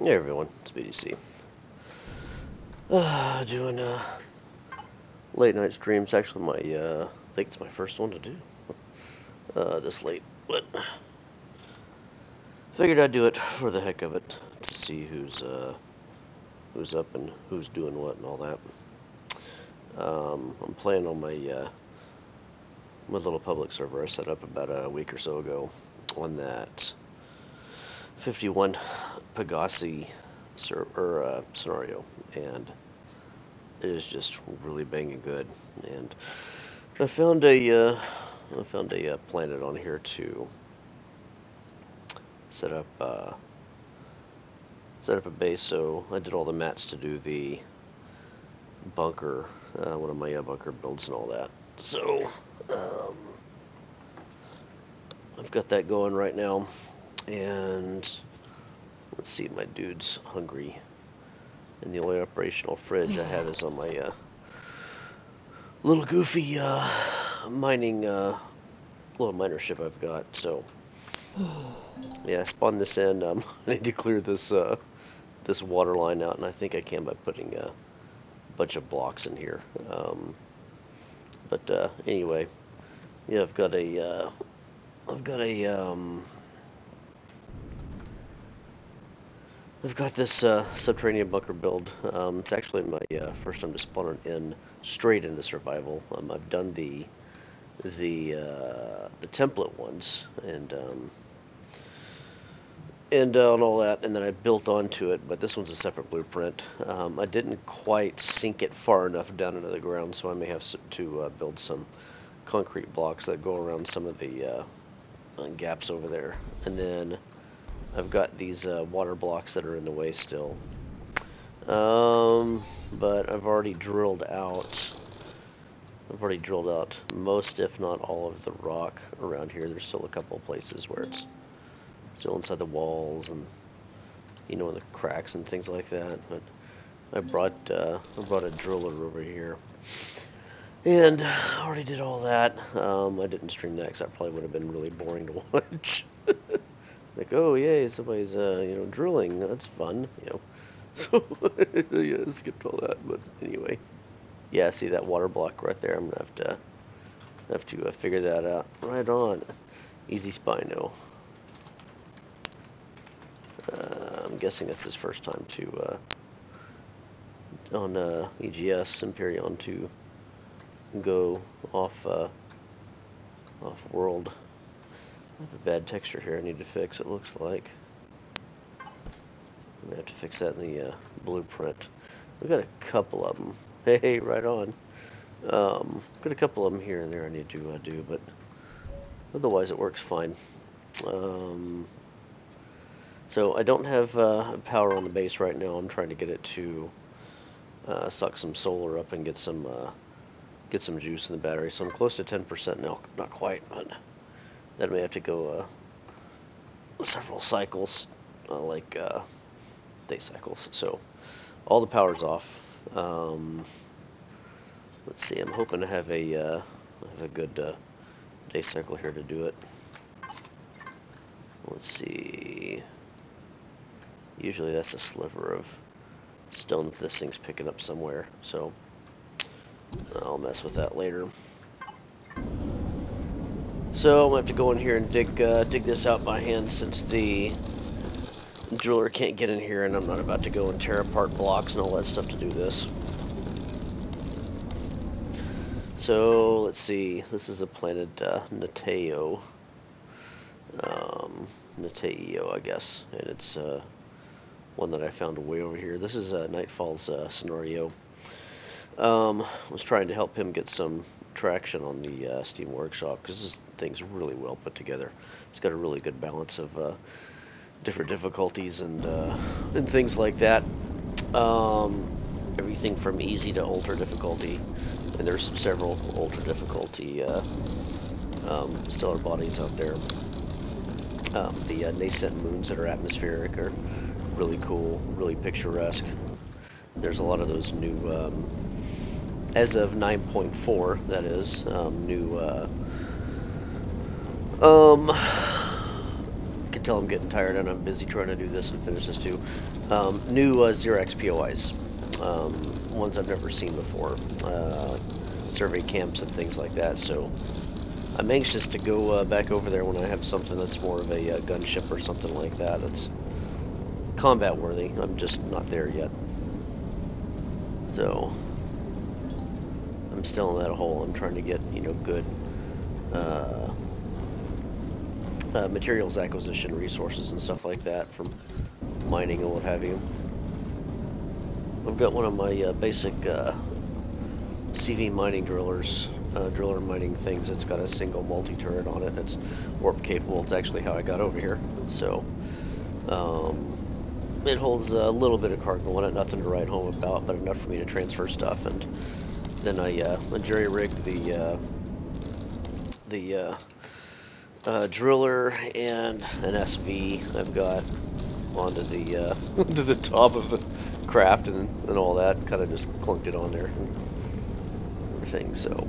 Hey everyone, it's BDC. Doing late night streams. Actually, I think it's my first one to do this late, but figured I'd do it for the heck of it to see who's up and who's doing what and all that. I'm playing on my little public server I set up about a week or so ago on that 51 Pegasi scenario, and it is just really banging good. And I found a planet on here to set up set up a base. So I did all the mats to do the bunker, one of my bunker builds and all that. So I've got that going right now, and let's see, my dude's hungry, and the only operational fridge I have is on my little goofy mining little miner ship I've got. So yeah, I spawned this in. I need to clear this water line out, and I think I can by putting a bunch of blocks in here. But anyway, yeah, I've got a I've got this subterranean bunker build. It's actually my first time to spawn in straight into survival. I've done the template ones and all that, and then I built onto it. But this one's a separate blueprint. I didn't quite sink it far enough down into the ground, so I may have to build some concrete blocks that go around some of the gaps over there, and then I've got these water blocks that are in the way still. But I've already drilled out most, if not all, of the rock around here. There's still a couple of places where it's still inside the walls and in the cracks and things like that. But I brought a driller over here, and I already did all that. I didn't stream that because that probably would have been really boring to watch. Like, oh yay, somebody's drilling. That's fun, So yeah, I skipped all that. But anyway, yeah, see that water block right there? I'm gonna have to figure that out. Right on. Easy Spino. I'm guessing it's his first time to on EGS Empyrion to go off world. I have a bad texture here I need to fix, it looks like. I'm gonna have to fix that in the blueprint. We've got a couple of them. Hey, right on. Got a couple of them here and there I need to do, but otherwise it works fine. So I don't have power on the base right now. I'm trying to get it to suck some solar up and get some juice in the battery. So I'm close to 10% now. Not quite, but that may have to go several cycles, like day cycles. So all the power's off. Let's see. I'm hoping to have a good day cycle here to do it. Let's see. Usually that's a sliver of stone that this thing's picking up somewhere. So I'll mess with that later. So I'm gonna have to go in here and dig this out by hand, since the driller can't get in here, and I'm not about to go and tear apart blocks and all that stuff to do this. So let's see. This is a planet Mataeo. Mataeo, I guess, and it's one that I found way over here. This is Nightfall's scenario. Was trying to help him get some traction on the Steam Workshop, because this thing's really well put together. It's got a really good balance of different difficulties and things like that. Everything from easy to ultra difficulty, and there's several ultra difficulty stellar bodies out there. The nascent moons that are atmospheric are really cool, really picturesque. There's a lot of those new, as of 9.4, that is, new tell I'm getting tired and I'm busy trying to do this and finish this too. New Xerox POIs. Ones I've never seen before. Survey camps and things like that, so I'm anxious to go back over there when I have something that's more of a gunship or something like that. That's combat worthy. I'm just not there yet. So I'm still in that hole. I'm trying to get, you know, good materials acquisition resources and stuff like that from mining and what have you. I've got one of my basic CV mining drillers, driller mining things. It's got a single multi-turret on it. It's warp capable. It's actually how I got over here. So it holds a little bit of cargo on it, nothing to write home about, but enough for me to transfer stuff. And then I jerry-rigged the driller and an SV I've got onto the to the top of the craft and all that. Kind of just clunked it on there and everything. So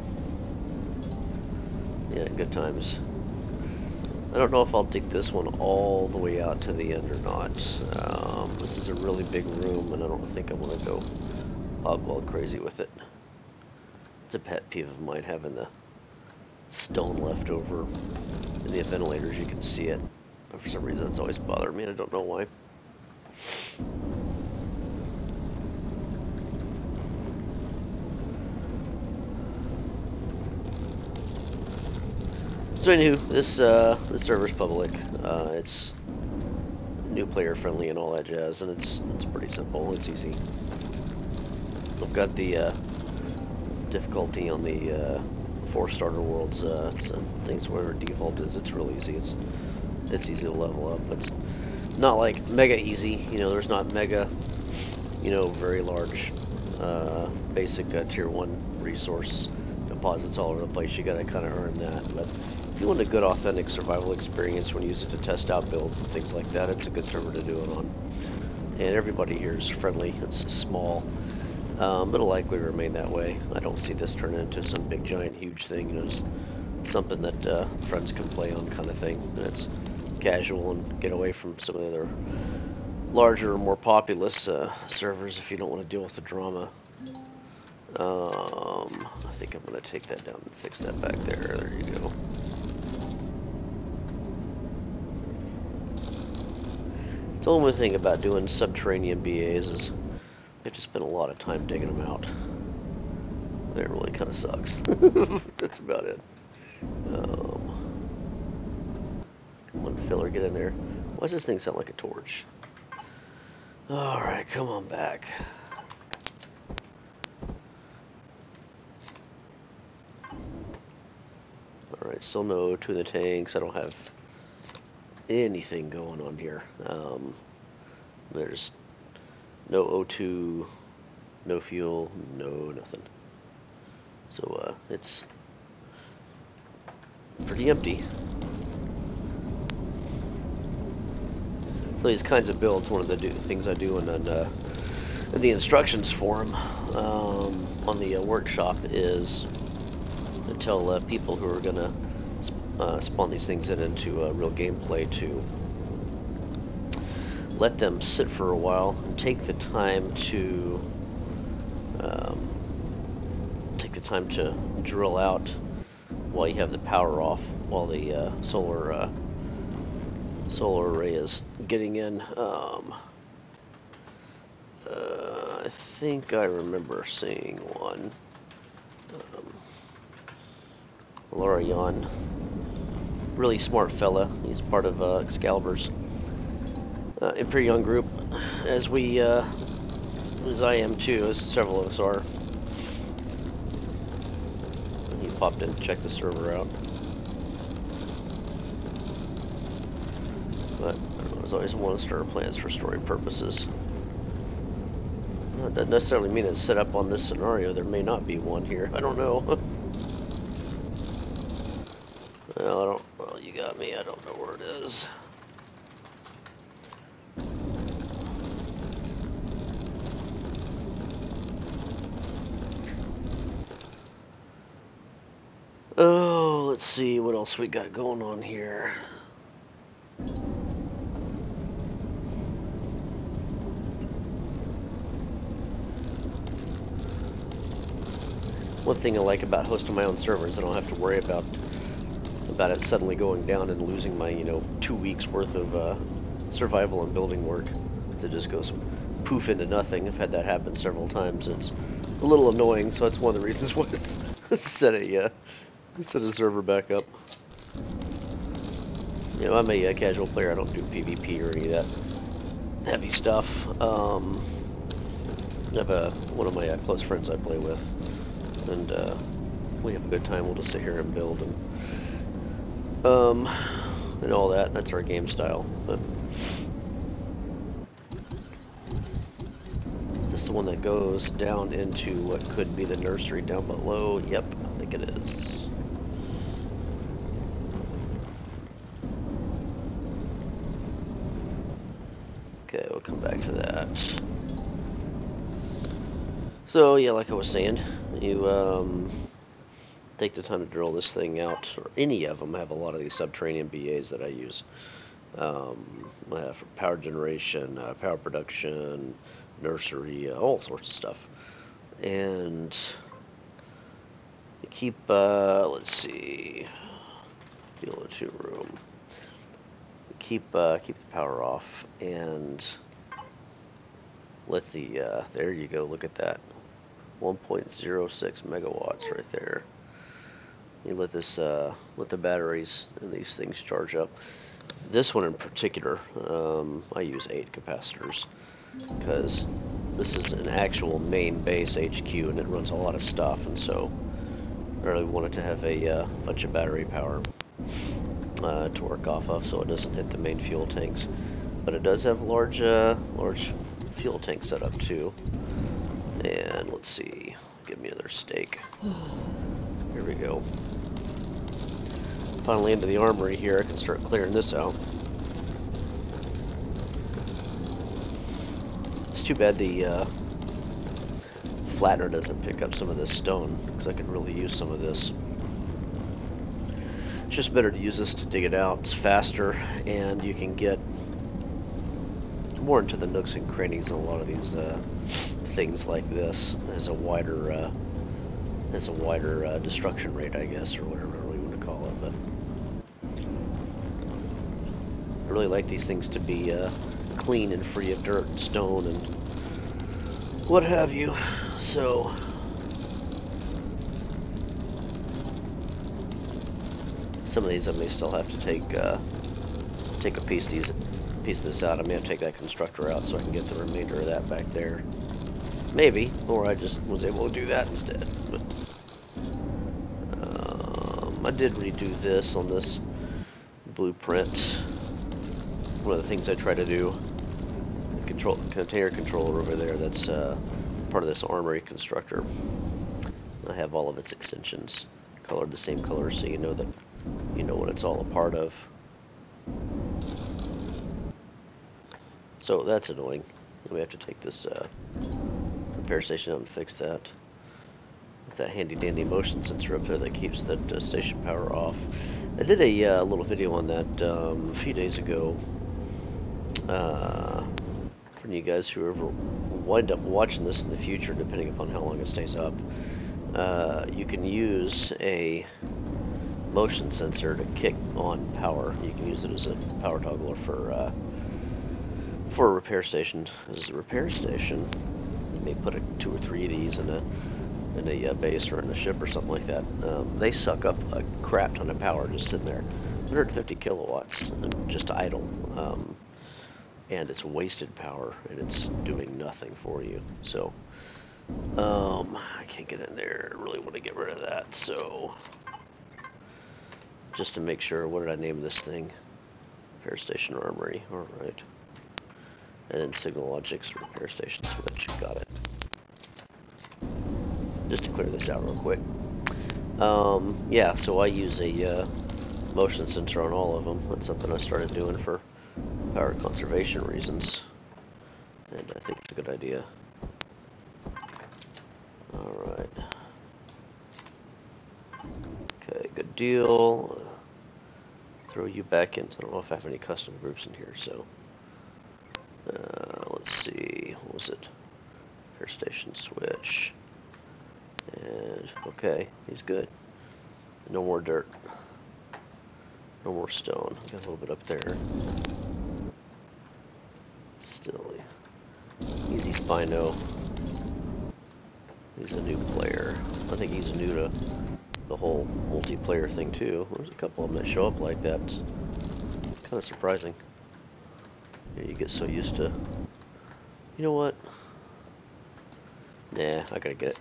yeah, good times. I don't know if I'll dig this one all the way out to the end or not. This is a really big room, and I don't think I want to go hog wild crazy with it. It's a pet peeve of mine, having the stone left over in the ventilators. You can see it. But for some reason, it's always bothered me, and I don't know why. So anywho, this server's public. It's new player friendly and all that jazz, and it's pretty simple. It's easy. I've got the difficulty on the 4 starter worlds. Things where default is. It's real easy. It's easy to level up. It's not like mega easy. You know, there's not mega, you know, very large basic tier 1 resource deposits all over the place. You gotta kind of earn that. But if you want a good authentic survival experience when you use it to test out builds and things like that, it's a good server to do it on. And everybody here is friendly. It's small. It'll likely remain that way. I don't see this turning into some big giant huge thing. You know, just something that friends can play on, kind of thing. And it's casual and get away from some of the other larger, more populous servers if you don't want to deal with the drama. I think I'm going to take that down and fix that back there. There you go. The only thing about doing subterranean BAs is you have to spend a lot of time digging them out. It really kind of sucks. That's about it. Come on, filler, get in there. Why does this thing sound like a torch? Alright, come on back. Alright, still no O2 in the tanks. I don't have anything going on here. There's no O2, no fuel, no nothing. So it's pretty empty. So these kinds of builds, one of the things I do in the instructions forum on the workshop is to tell people who are gonna spawn these things into real gameplay to let them sit for a while and take the time to drill out while you have the power off, while the solar array is getting in. I think I remember seeing one. Lorion, really smart fella. He's part of Excalibur's Empyrion group, as I am too, as several of us are. And he popped in to check the server out. But I don't know, there's always one of starter plans for story purposes. That doesn't necessarily mean it's set up on this scenario. There may not be one here. I don't know. Well, you got me. I don't know where it is. Oh, let's see what else we got going on here. one thing I like about hosting my own servers, I don't have to worry about it suddenly going down and losing my, 2 weeks worth of survival and building work. It just goes poof into nothing. I've had that happen several times. It's a little annoying, so that's one of the reasons why I set a server back up. I'm a casual player. I don't do PvP or any of that heavy stuff. I have one of my close friends I play with, and we have a good time. We'll just sit here and build and all that. That's our game style. But is this the one that goes down into what could be the nursery down below? Yep, I think it is. Okay, we'll come back to that. So yeah, like I was saying, you take the time to drill this thing out, or any of them. I have a lot of these subterranean BAs that I use for power generation, power production, nursery, all sorts of stuff. And you keep, let's see, deal 2 room. Keep the power off and let the, there you go, look at that. 1.06 megawatts right there. You let this, let the batteries and these things charge up. This one in particular, I use 8 capacitors because this is an actual main base HQ and it runs a lot of stuff, and so I really wanted to have a bunch of battery power to work off of, so it doesn't hit the main fuel tanks. But it does have large fuel tank set up too. And let's see, give me another steak. Here we go. Finally into the armory here. I can start clearing this out. It's too bad the flattener doesn't pick up some of this stone, because I could really use some of this. It's just better to use this to dig it out. It's faster, and you can get more into the nooks and crannies on a lot of these things like this. Has a wider destruction rate, I guess, or whatever we want to call it. But I really like these things to be clean and free of dirt and stone and what have you. So some of these I may still have to take a piece of this out. I may have to take that constructor out so I can get the remainder of that back there. Maybe, or I just was able to do that instead. But I did redo this on this blueprint. One of the things I try to do, container controller over there, that's part of this armory constructor. I have all of its extensions colored the same color, so you know what it's all a part of. So that's annoying. We have to take this repair station out and fix that. With that handy dandy motion sensor up there that keeps that station power off. I did a little video on that a few days ago. For you guys who ever wind up watching this in the future, depending upon how long it stays up, you can use a motion sensor to kick on power. You can use it as a power toggler for a repair station. As a repair station, you may put 2 or 3 of these in a base or in a ship or something like that. They suck up a crap ton of power just sitting there. 150 kilowatts just idle. And it's wasted power, and it's doing nothing for you. So, I can't get in there. I really want to get rid of that. So, just to make sure, what did I name this thing? Repair station armory. All right. And then Signal Logic's repair station switch. Got it. Just to clear this out real quick. Yeah, so I use a motion sensor on all of them. That's something I started doing for power conservation reasons, and I think it's a good idea. Alright. Okay, good deal. Throw you back in. I don't know if I have any custom groups in here, so let's see, what was it? Repair station switch, and Good. Okay, he's good. No more dirt. No more stone. Got a little bit up there. Still easy Spino. He's a new player. I think he's new to the whole multiplayer thing too. There's a couple of them that show up like that. It's kind of surprising. Yeah, you get so used to. You know what? Nah, I gotta get it.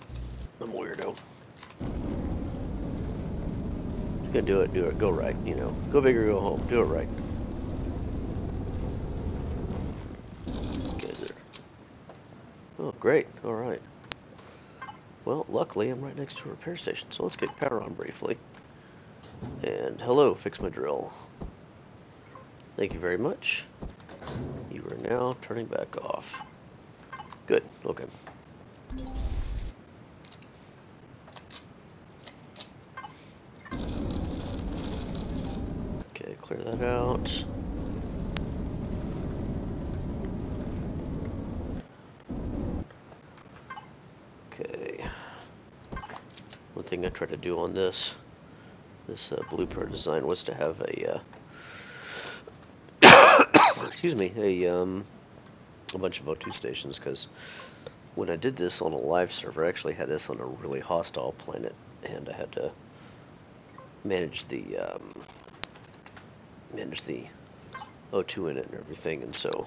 I'm a weirdo. You can do it, go right, you know. Go big or go home, do it right. Guys there. Oh, great, alright. Well, luckily I'm right next to a repair station, so let's get power on briefly. And hello, fix my drill. Thank you very much. You are now turning back off. Good, okay. Okay, clear that out. Okay. One thing I tried to do on this blueprint design was to have a excuse me, a bunch of O2 stations, because when I did this on a live server, I actually had this on a really hostile planet, and I had to manage the O2 in it and everything, and so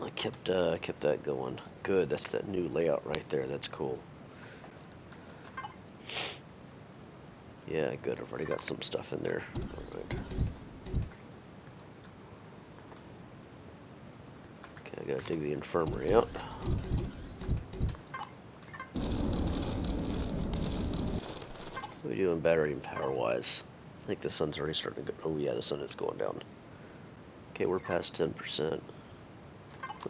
I kept that going. Good, that's that new layout right there. That's cool. Yeah, good. I've already got some stuff in there. All right. Okay, I gotta dig the infirmary out. What are we doing battery and power wise? I think the sun's already starting to go. Oh yeah, the sun is going down. Okay, we're past 10%.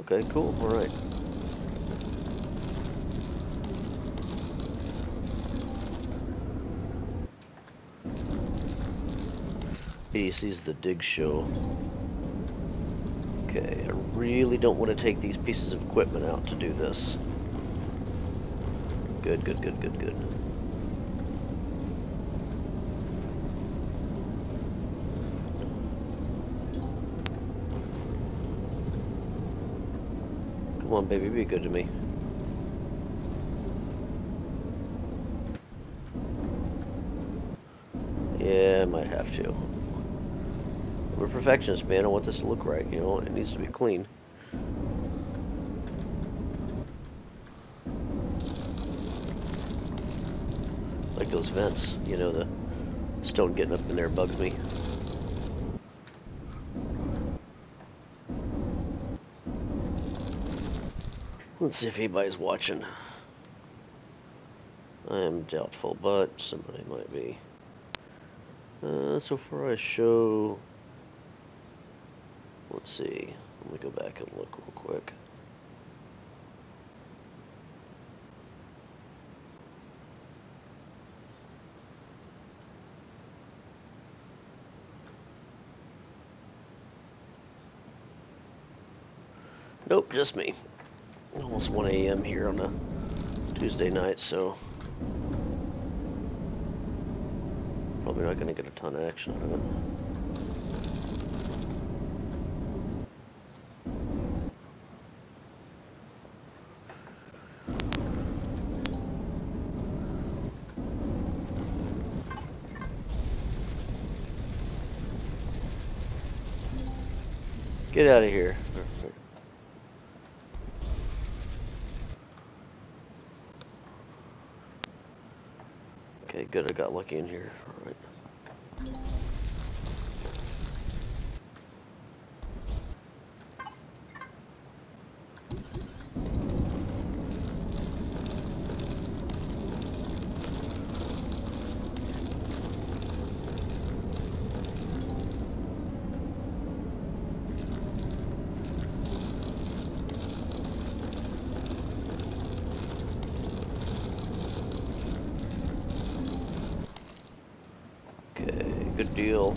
Okay, cool. All right. ADC's the dig show. Okay, I really don't want to take these pieces of equipment out to do this. Good, good, good, good, good. Come on, baby, be good to me. Yeah, I might have to. I'm a perfectionist, man. I want this to look right, you know, it needs to be clean. Like those vents, you know, the stone getting up in there bugs me. Let's see if anybody's watching. I am doubtful, but somebody might be. So far I show... Let's see. Let me go back and look real quick. Nope, just me. Almost 1 a.m. here on a Tuesday night, so probably not going to get a ton of action out of it. Get out of here. Okay, good, I got lucky in here. Alright. Good deal.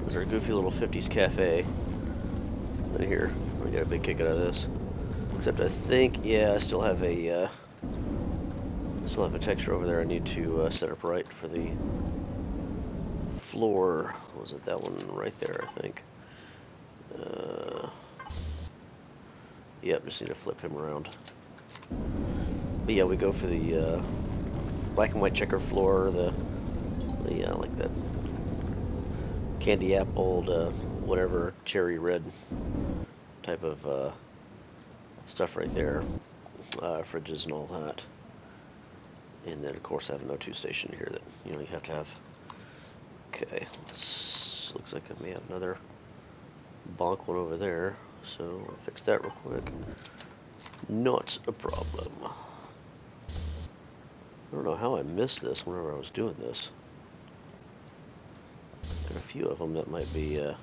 This is our goofy little 50s cafe. Right here. I get a big kick out of this. Except I think, yeah, I still have a Still have a texture over there I need to set up right for the floor. Was it that one right there, I think? Yep, just need to flip him around. But yeah, we go for the black and white checker floor, the like that candy apple to whatever cherry red type of stuff right there. Fridges and all that. And then of course I have an O2 station here that you have to have. Okay, looks like I may have another bonk one over there, so I'll fix that real quick. Not a problem. I don't know how I missed this whenever I was doing this. Got a few of them that might be okay,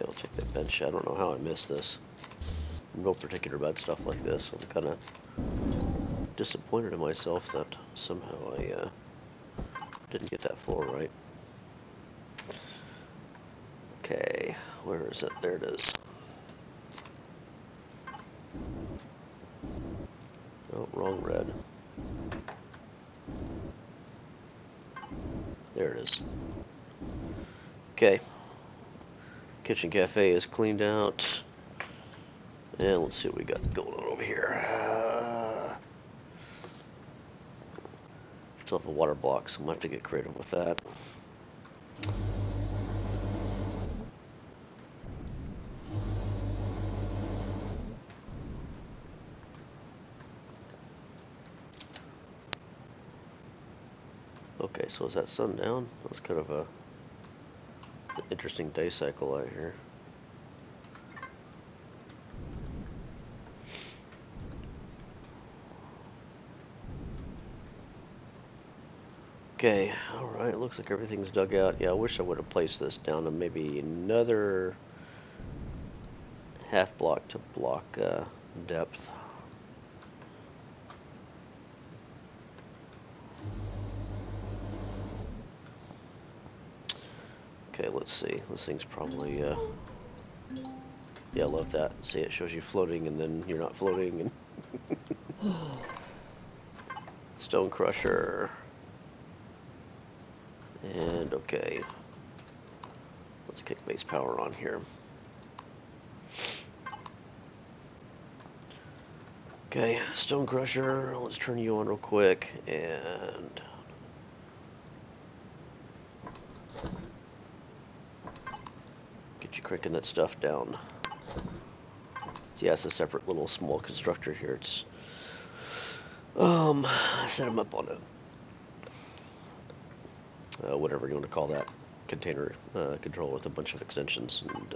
I'll take that bench. I don't know how I missed this. I'm no particular about stuff like this. I'm kind of disappointed in myself that somehow I didn't get that floor right. Okay, where is it? There it is. Oh, wrong red. There it is. Okay. Kitchen cafe is cleaned out. And let's see what we got going on over here. Still have a water block, so I'm going to have to get creative with that. Okay, so is that sundown? That was kind of an interesting day cycle out here. Okay, alright, looks like everything's dug out. Yeah, I wish I would have placed this down to maybe another half block to block depth. Okay, let's see. This thing's probably, yeah, I love that. See, it shows you floating and then you're not floating. And Stone Crusher. And, okay. Let's kick base power on here. Okay, Stone Crusher, let's turn you on real quick, and get you cranking that stuff down. So yeah, it's a separate little small constructor here. It's set them up on a whatever you want to call that container control with a bunch of extensions, and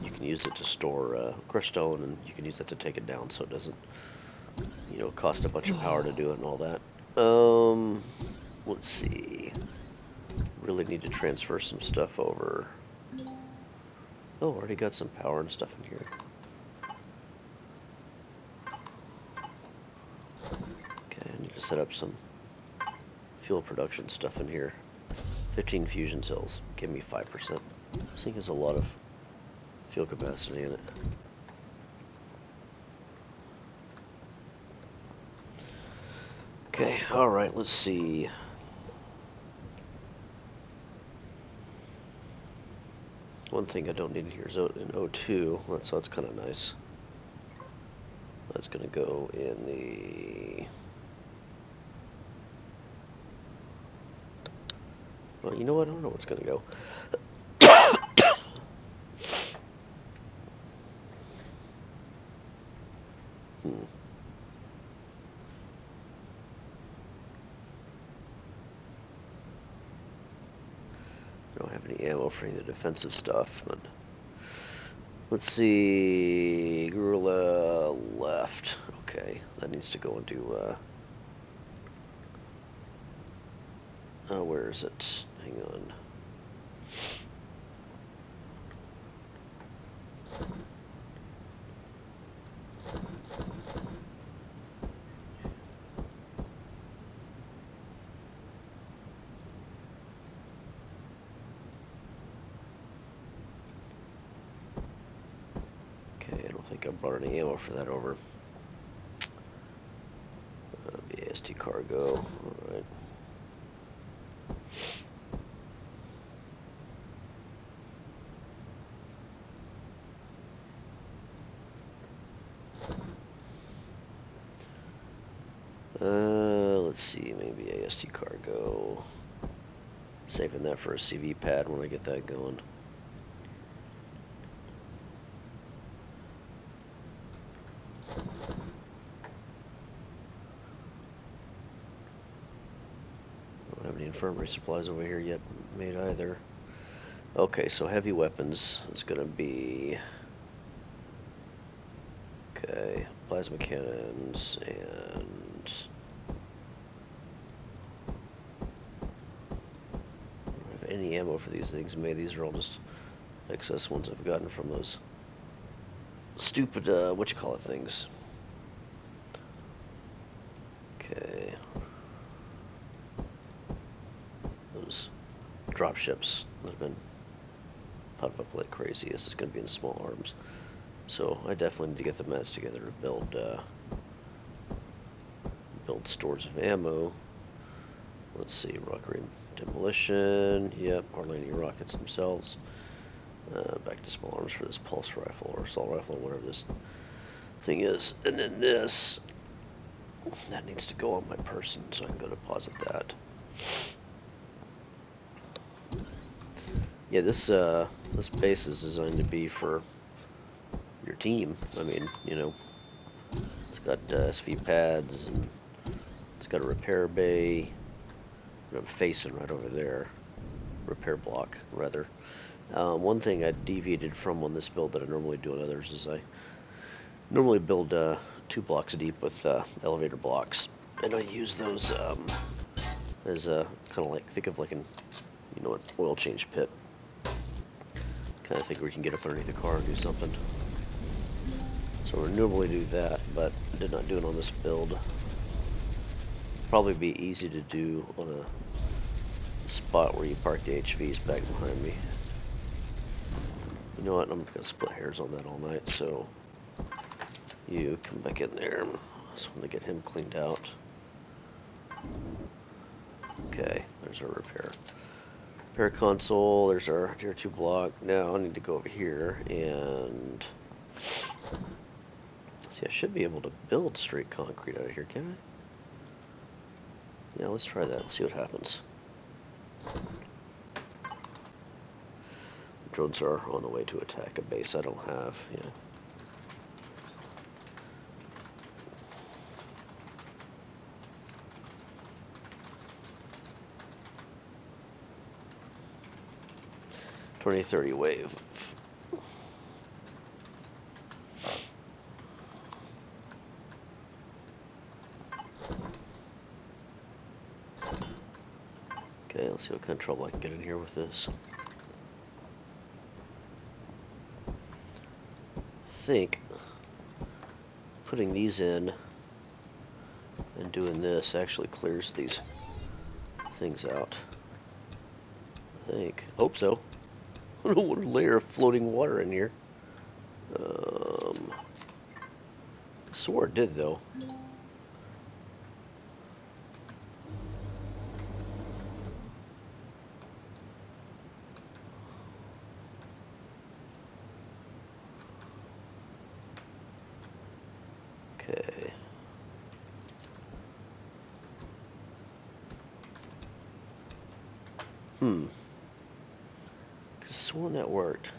you can use it to store crushed stone, and you can use it to take it down, so it doesn't cost a bunch of power to do it and all that. Let's see. Really need to transfer some stuff over. Oh, already got some power and stuff in here. Okay, I need to set up some fuel production stuff in here. 15 fusion cells. Give me 5%. This thing has a lot of fuel capacity in it. Okay, alright, let's see. One thing I don't need here is an O2, so that's kind of nice. That's going to go in the... Well, you know what? I don't know where it's going to go. I don't have any ammo for any of the defensive stuff, but let's see. Gorilla left. Okay, that needs to go into where is it? Hang on. think I brought any ammo for that over. BAST cargo, alright. Let's see, maybe AST cargo. Saving that for a CV pad when I get that going. Don't have any infirmary supplies over here yet made either. Okay, so heavy weapons is gonna be, okay, plasma cannons and I don't have any ammo for these things made. These are all just excess ones I've gotten from those stupid whatchamacallit things. Okay. Those drop ships that have been popped up like crazy. This is going to be in small arms. So I definitely need to get the mats together to build stores of ammo. Let's see, rocket demolition. Yep, Arlani rockets themselves. Back to small arms for this pulse rifle or assault rifle, or whatever this thing is. And then this, that needs to go on my person, so I can go deposit that. Yeah, this base is designed to be for your team. I mean, you know, it's got SV pads, and it's got a repair bay. And I'm facing right over there. Repair block, rather. One thing I deviated from on this build that I normally do on others is I normally build 2 blocks deep with elevator blocks, and I use those as a kind of like, think of like an, you know, an oil change pit. Kind of think we can get up underneath the car and do something. So we normally do that, but I did not do it on this build. Probably be easy to do on a spot where you park the HVs back behind me. You know what, I'm gonna split hairs on that all night, so you come back in there. I just want to get him cleaned out. Okay, there's our repair. Repair console, there's our tier 2 block. Now I need to go over here and see, I should be able to build straight concrete out of here, can I? Yeah, let's try that. Let's see what happens. Drones are on the way to attack a base I don't have. Yeah. $20-30 wave. Okay, let's see what kind of trouble I can get in here with this. I think putting these in and doing this actually clears these things out. I think. Hope so. I don't want a layer of floating water in here. Swore it did, though. Okay. Could've sworn that worked.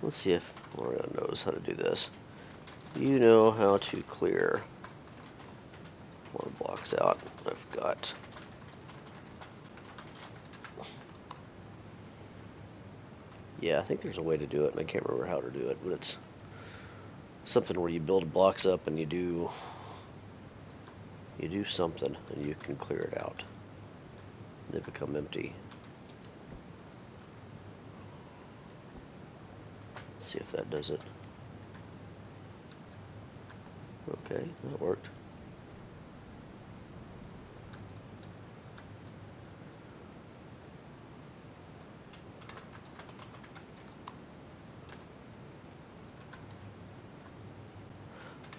Let's see if Mario knows how to do this. You know how to clear more blocks out. I've got yeah, I think there's a way to do it, and I can't remember how to do it, but it's something where you build blocks up and you do something and you can clear it out. They become empty. Let's see if that does it. Okay, that worked.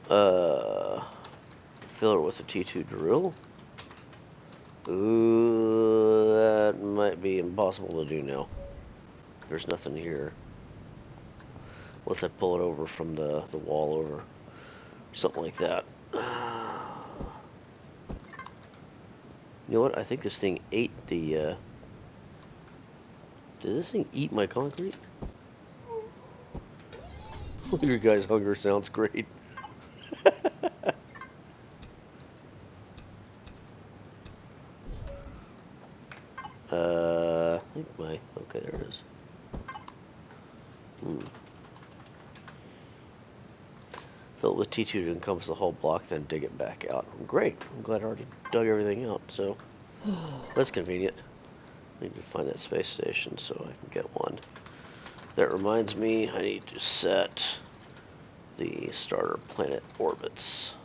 Fill it with a T2 drill. Ooh, that might be impossible to do now. There's nothing here. Unless I pull it over from the wall over. Something like that. You know what? I think this thing ate the, Did this thing eat my concrete? Your guy's hunger sounds great. I think my... Okay, there it is. Fill it with T2 to encompass the whole block, then dig it back out. Great. I'm glad I already dug everything out, so... That's convenient. I need to find that space station so I can get one. That reminds me, I need to set the starter planet orbits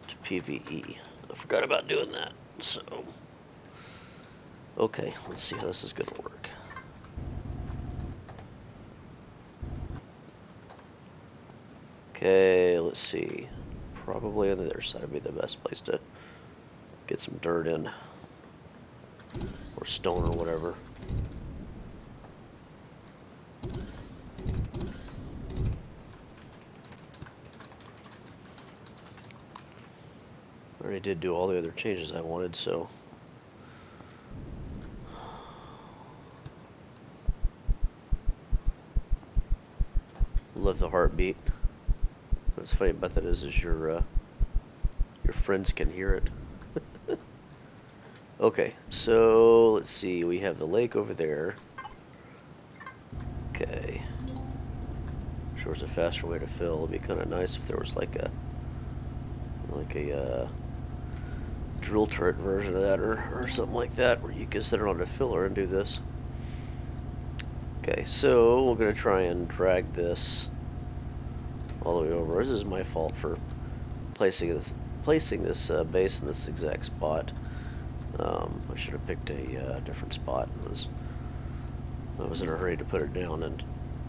to PvE. I forgot about doing that, so... Okay, let's see how this is going to work. Okay, let's see. Probably on the other side would be the best place to get some dirt in. Or stone or whatever. I already did do all the other changes I wanted, so... Love the heartbeat. What's funny about that is your friends can hear it. Okay, so let's see. We have the lake over there. Okay. Sure, it's a faster way to fill. It'd be kind of nice if there was like a drill turret version of that, or something like that, where you can set it on a filler and do this. Okay, so we're gonna try and drag this all the way over. This is my fault for placing this base in this exact spot. I should have picked a different spot. I was in a hurry to put it down, and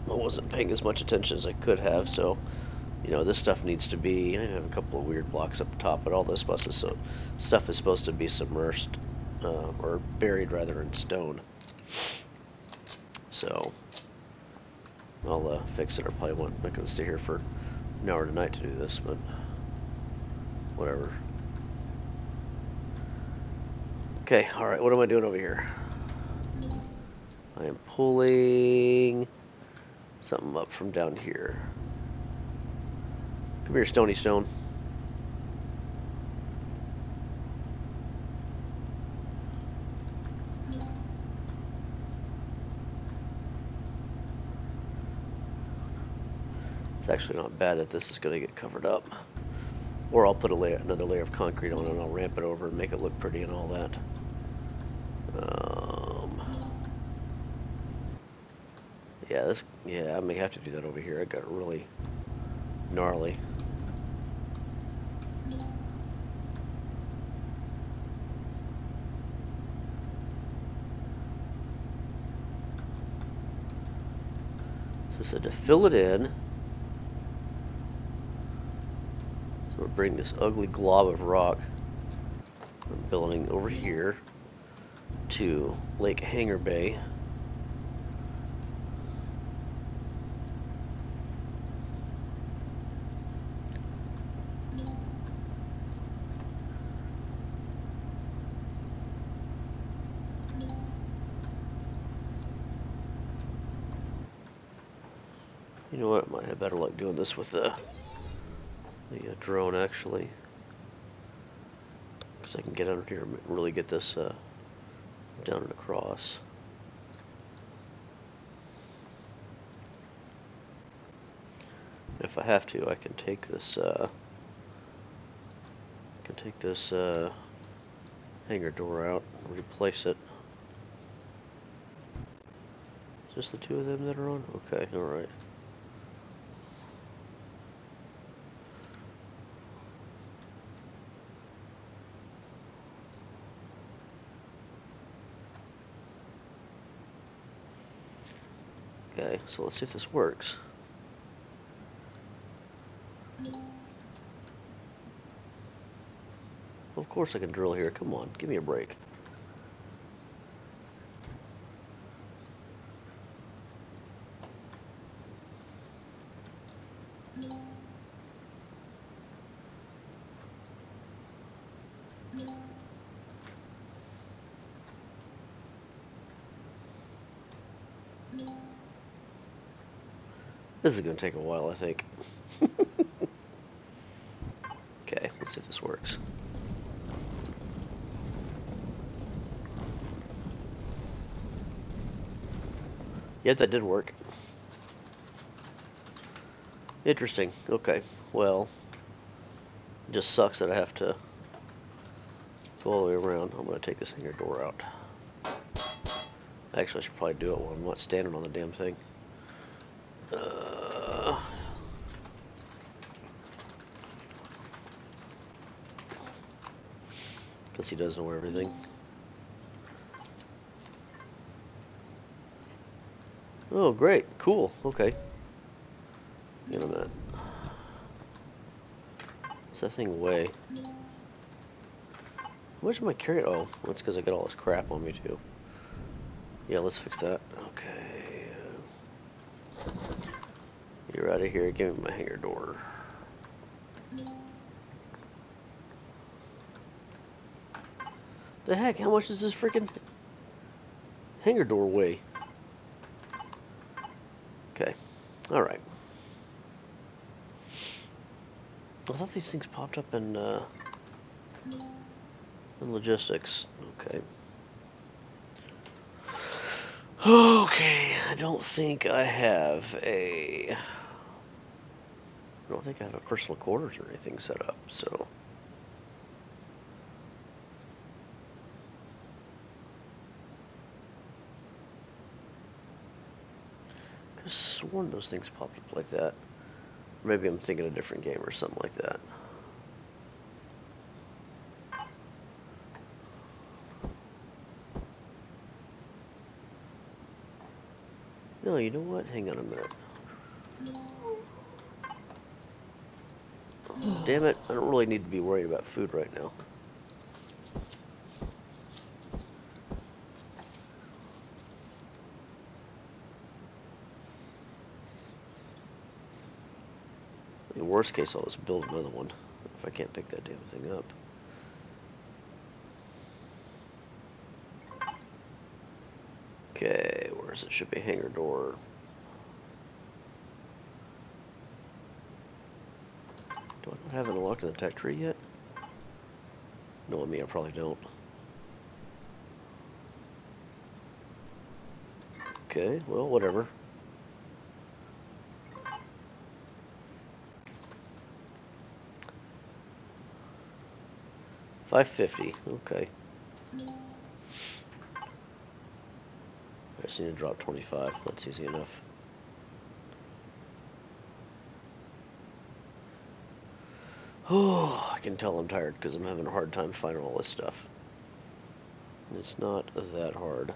I wasn't paying as much attention as I could have. So, you know, this stuff needs to be. I have a couple of weird blocks up top, but all this stuff is supposed to be submersed or buried rather in stone. So I'll fix it. I probably not going to stay here for an hour tonight to do this, but whatever. Okay, alright, what am I doing over here? I am pulling something up from down here. Come here, Stony Stone. It's actually not bad that this is going to get covered up. Or I'll put another layer of concrete on it and I'll ramp it over and make it look pretty and all that. Yeah, I may have to do that over here. It got really gnarly. So I said to fill it in. So we'll bring this ugly glob of rock I'm building over here to Lake Hangar Bay. You know what? I might have better luck doing this with the drone actually, because I can get under here and really get this down and across. If I have to, I can take this hangar door out and replace it. Is this the two of them that are on? Okay, alright. Okay, so let's see if this works. course I can drill here. Come on, give me a break. This is going to take a while, I think. Okay, let's see if this works. Yeah, that did work. Interesting. Okay, well, it just sucks that I have to go all the way around. I'm going to take this hangar door out. Actually, I should probably do it while I'm not standing on the damn thing. Guess he does know everything. Oh, great. Cool. Okay. Wait a minute. What's that thing weigh? How much am I carrying? Oh, that's because I got all this crap on me, too. Yeah, let's fix that. Okay. You're out of here. Give me my hangar door. The heck? How much does this freaking hangar door weigh? Okay. Alright. I thought these things popped up in logistics. Okay. Okay. I don't think I have a personal quarters or anything set up, so. I could have sworn those things popped up like that. Maybe I'm thinking a different game or something like that. No, you know what? Hang on a minute. Damn it, I don't really need to be worried about food right now. In the worst case, I'll just build another one if I can't pick that damn thing up. Okay, where is it? Should be hangar door. Do I not have it unlocked in the tech tree yet? No, I mean, I probably don't. Okay, well, whatever. $550, okay. I just need to drop 25, that's easy enough. Oh, I can tell I'm tired because I'm having a hard time finding all this stuff. It's not that hard.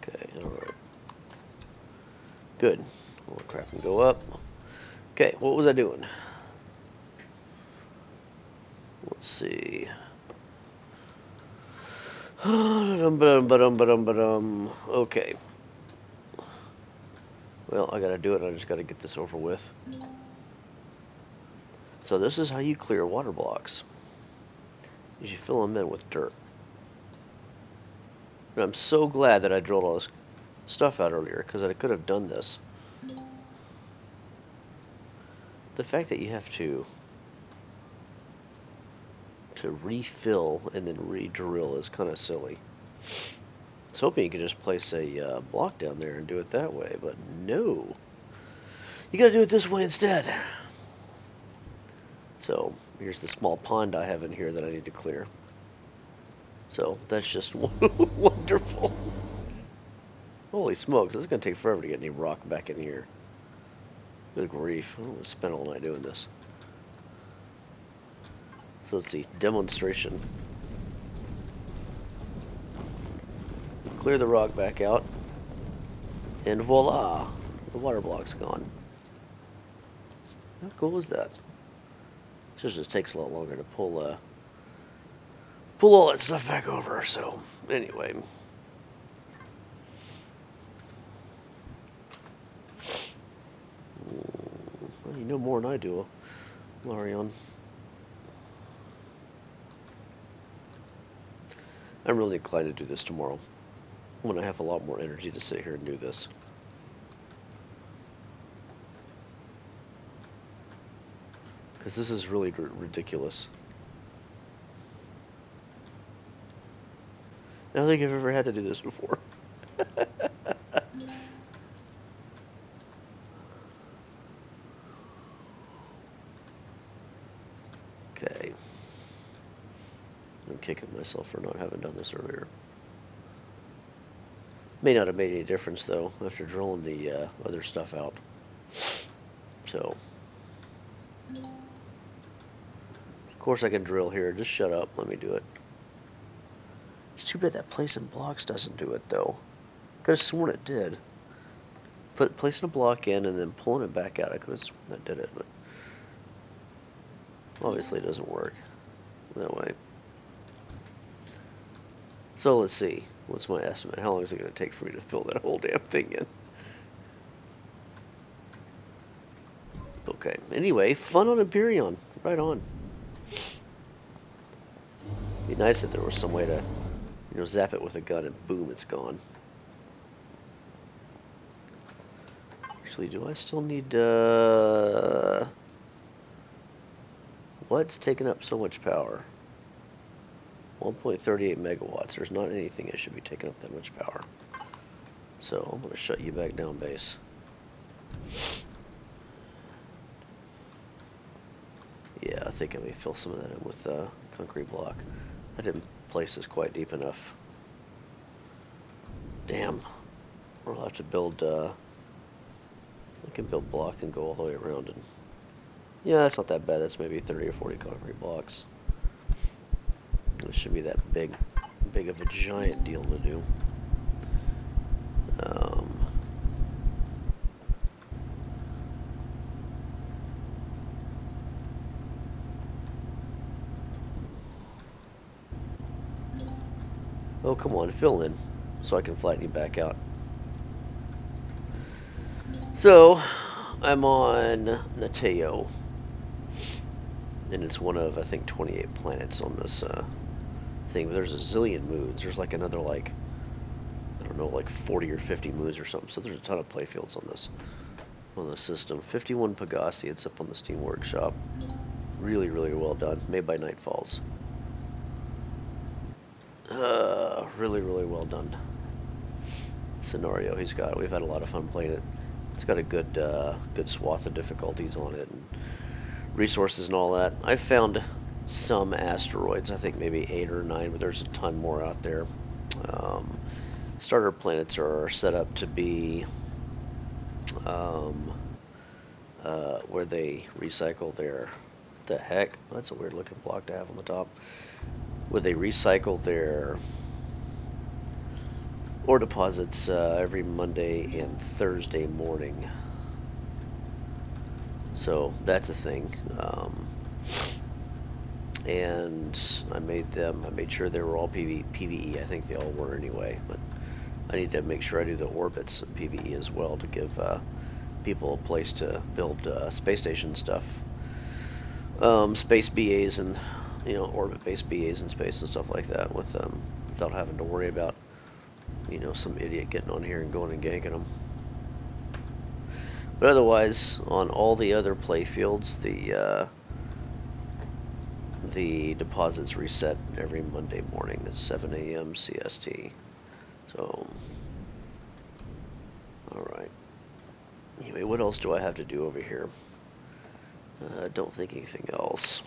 Okay, alright. Good. All the crap can go up. Okay, what was I doing? Let's see. Okay. Well, I gotta do it. I just gotta get this over with. So this is how you clear water blocks. You fill them in with dirt. And I'm so glad that I drilled all this stuff out earlier, because I could have done this. The fact that you have to refill and then re-drill is kind of silly. I was hoping you could just place a block down there and do it that way, but no. You gotta do it this way instead. So, here's the small pond I have in here that I need to clear. So, that's just wonderful. Holy smokes, this is gonna take forever to get any rock back in here. Good grief, I'm gonna spend all night doing this. So let's see, demonstration. clear the rock back out, and voila, the water block's gone. How cool is that? It just takes a lot longer to pull all that stuff back over. So anyway, well, you know more than I do, Larion. I'm really inclined to do this tomorrow, when I have a lot more energy to sit here and do this. Because this is really ridiculous. I don't think I've ever had to do this before. Okay. I'm kicking myself for not having done this earlier. May not have made any difference, though, after drilling the other stuff out. So, of course I can drill here. Just shut up. Let me do it. It's too bad that placing blocks doesn't do it, though. Could have sworn it did. Placing a block in and then pulling it back out, I could have sworn that did it, but obviously it doesn't work that way. So let's see. What's my estimate? How long is it going to take for me to fill that whole damn thing in? Okay. Anyway, fun on Empyrion. Right on. Be nice if there was some way to, zap it with a gun and boom, it's gone. Actually, do I still need, what's taking up so much power? 1.38 megawatts. There's not anything that should be taking up that much power. So I'm going to shut you back down, base. Yeah, I think I may fill some of that in with concrete block. I didn't place this quite deep enough. Damn. We'll have to build, I can build block and go all the way around. And yeah, that's not that bad. That's maybe 30 or 40 concrete blocks. It should be that big of a giant deal to do. Oh, come on, fill in so I can flatten you back out. So, I'm on Mataeo, and it's one of, I think, 28 planets on this thing. But there's a zillion moons. There's like another, like, I don't know, like 40 or 50 moons or something. So there's a ton of playfields on this system. 51 Pegasi. It's up on the Steam Workshop. Really, really well done. Made by Nightfalls. Really, really well done scenario he's got. We've had a lot of fun playing it. It's got a good swath of difficulties on it, and resources and all that. I found some asteroids, I think maybe 8 or 9, but there's a ton more out there. Starter planets are set up to be where they recycle their, what the heck? That's a weird looking block to have on the top. Where they recycle their ore deposits every Monday and Thursday morning. So that's a thing. And I made sure they were all PvE. I think they all were anyway, but I need to make sure I do the orbits PvE as well to give people a place to build space station stuff. Space BAs and, orbit-based BAs in space and stuff like that without having to worry about, some idiot getting on here and going and ganking them. But otherwise, on all the other play fields, the deposits reset every Monday morning at 7 a.m. CST. So, alright. Anyway, what else do I have to do over here? Don't think anything else.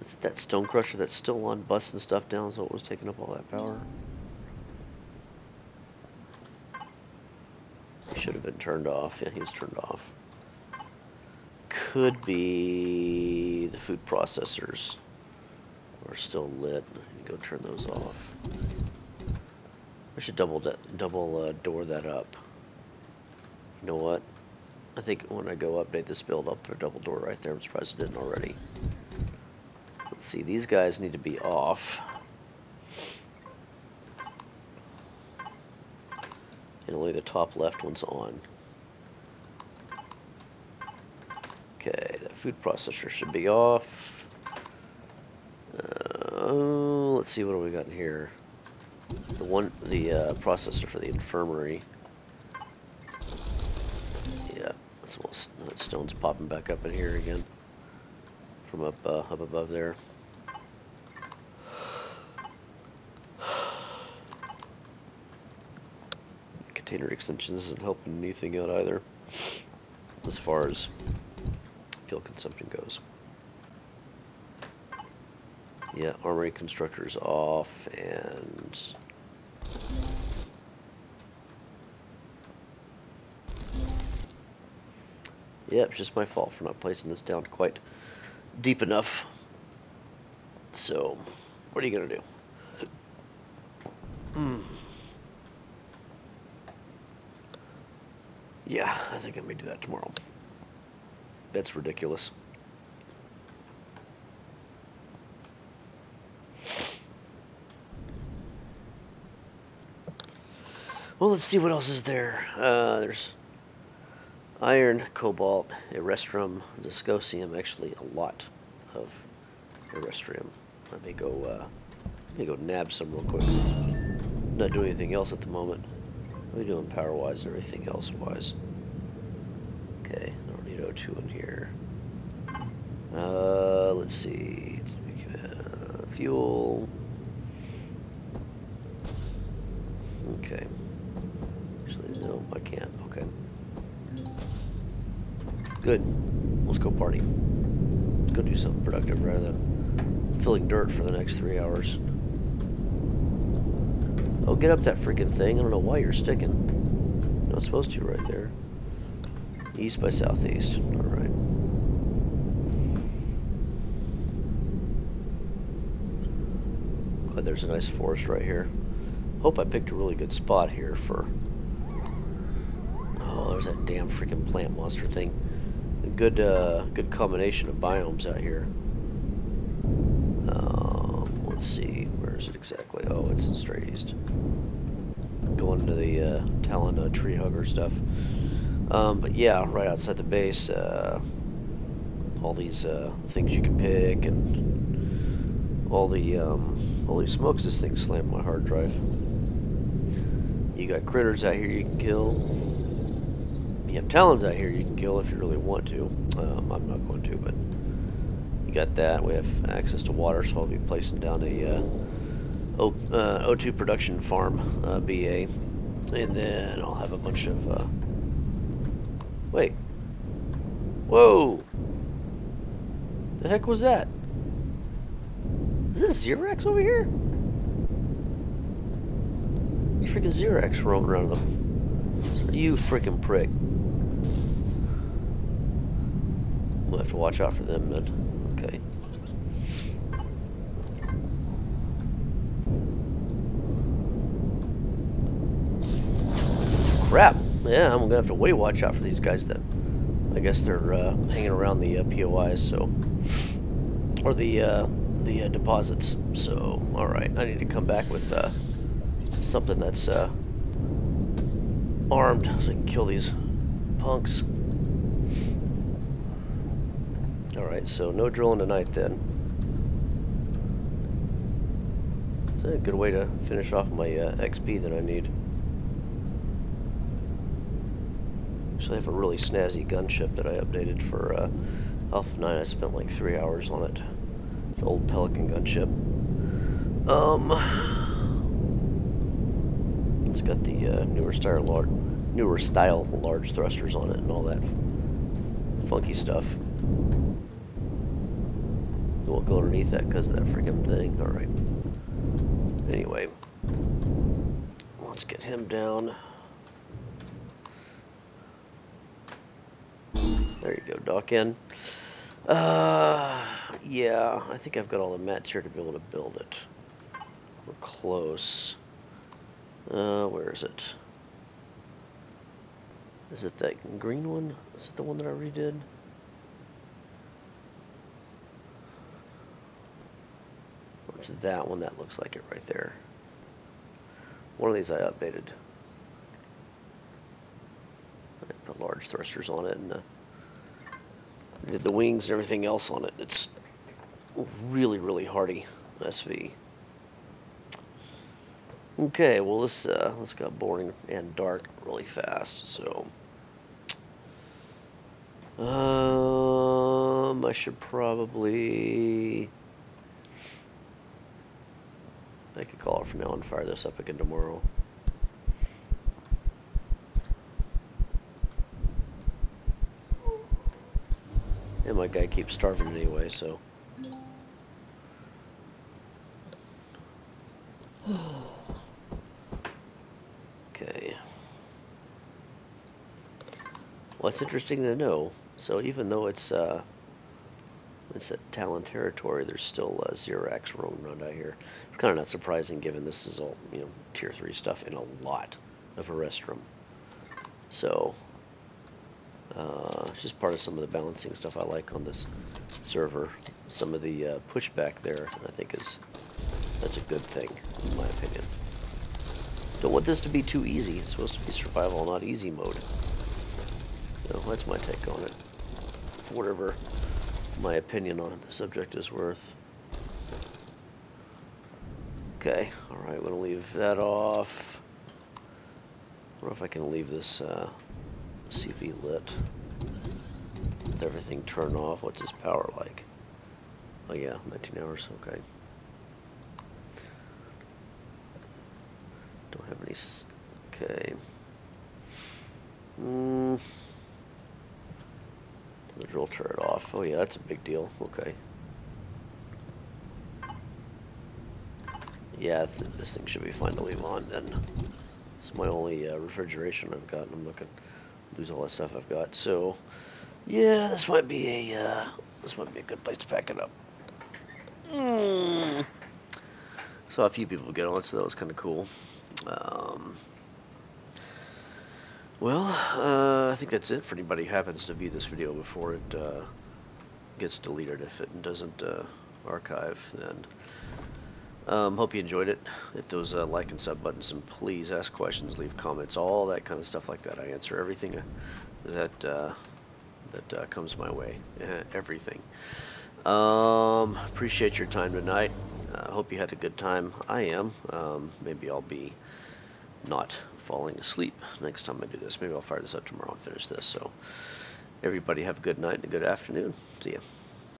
Is it that stone crusher that's still on, busting stuff down, so it was taking up all that power? He should have been turned off. Yeah, he was turned off. Could be the food processors are still lit. Go turn those off. should double door that up. You know what? I think when I go update this build, I'll put a double door right there. I'm surprised I didn't already. Let's see, these guys need to be off. And only the top left one's on. Okay, that food processor should be off. Let's see, what do we got in here? The processor for the infirmary. Yeah, that stone's popping back up in here again from up above there. Container extensions isn't helping anything out either, as far as fuel consumption goes. Yeah, armory constructor's off, and yeah, it's just my fault for not placing this down quite deep enough. So, what are you gonna do? Yeah, I think I may do that tomorrow. That's ridiculous. Well, let's see what else is there. There's iron, cobalt, erestrum, zirconium. Actually, a lot of erestrum. Let me go nab some real quick. I'm not doing anything else at the moment. What are we doing power-wise and everything else-wise? Okay, I don't need O2 in here. Let's see. Fuel. Okay. Actually, no, I can't. Okay. Good. Let's go party. Let's go do something productive rather than filling dirt for the next 3 hours. Oh, get up that freaking thing. I don't know why you're sticking. You're not supposed to right there. East by southeast. Alright. Glad there's a nice forest right here. Hope I picked a really good spot here for... Oh, there's that damn freaking plant monster thing. A good combination of biomes out here. Let's see, where is it exactly? Oh, it's in straight east. Going to the Talon tree hugger stuff. But yeah, right outside the base, all these things you can pick, and all holy smokes, this thing slammed my hard drive. You got critters out here you can kill. You have talons out here you can kill if you really want to. I'm not going to, but you got that. We have access to water, so I'll be placing down a O2 production farm, BA, and then I'll have a bunch of. Wait. Whoa. The heck was that? Is this Xerax over here? There's freaking Xerax roaming around them. You freaking prick. We'll have to watch out for them then. Okay. Crap. Yeah, I'm gonna have to way watch out for these guys then. I guess they're hanging around the POIs, so, or the deposits. So, all right, I need to come back with something that's armed so I can kill these punks. All right, so no drilling tonight then. It's a good way to finish off my XP that I need. Actually, I have a really snazzy gunship that I updated for Alpha 9. I spent like 3 hours on it. It's an old Pelican gunship. It's got the newer style large thrusters on it and all that funky stuff. We won't go underneath that because of that freaking thing. All right. Anyway, let's get him down. There you go, dock in. Yeah, I think I've got all the mats here to be able to build it. We're close. Where is it? Is it that green one? Is it the one that I redid? Or is it that one? That looks like it right there. One of these I updated. I put large thrusters on it and did the wings and everything else on it. It's really, really hardy SV. Okay, well this got boring and dark really fast, so I should probably make a call for now and fire this up again tomorrow. And my guy keeps starving anyway, so. Okay. Well, it's interesting to know. So even though it's at Talon territory, there's still Xerax roaming around out here. It's kind of not surprising given this is all, you know, tier 3 stuff in a lot of Arestrum. So, it's just part of some of the balancing stuff I like on this server. Some of the pushback there, I think that's a good thing, in my opinion. Don't want this to be too easy. It's supposed to be survival, not easy mode. So that's my take on it. For whatever my opinion on the subject is worth. Okay, alright, I'm gonna leave that off. I wonder if I can leave this CV lit. With everything turned off. What's his power like? Oh yeah, 19 hours, okay. Don't have any, okay. The drill turret off. Oh yeah, that's a big deal, okay. Yeah, this thing should be fine to leave on then. It's my only refrigeration I've got, and I'm not gonna lose all that stuff I've got. So, yeah, this might be a good place to pack it up. Saw a few people get on, so that was kind of cool. Well, I think that's it for anybody who happens to view this video before it gets deleted. If it doesn't archive, then hope you enjoyed it. Hit those like and sub buttons, and please ask questions, leave comments, all that kind of stuff like that. I answer everything that comes my way. Everything. Appreciate your time tonight. Hope you had a good time. I am. Maybe I'll be not falling asleep next time I do this. Maybe I'll fire this up tomorrow and finish this. So everybody have a good night and a good afternoon. See ya.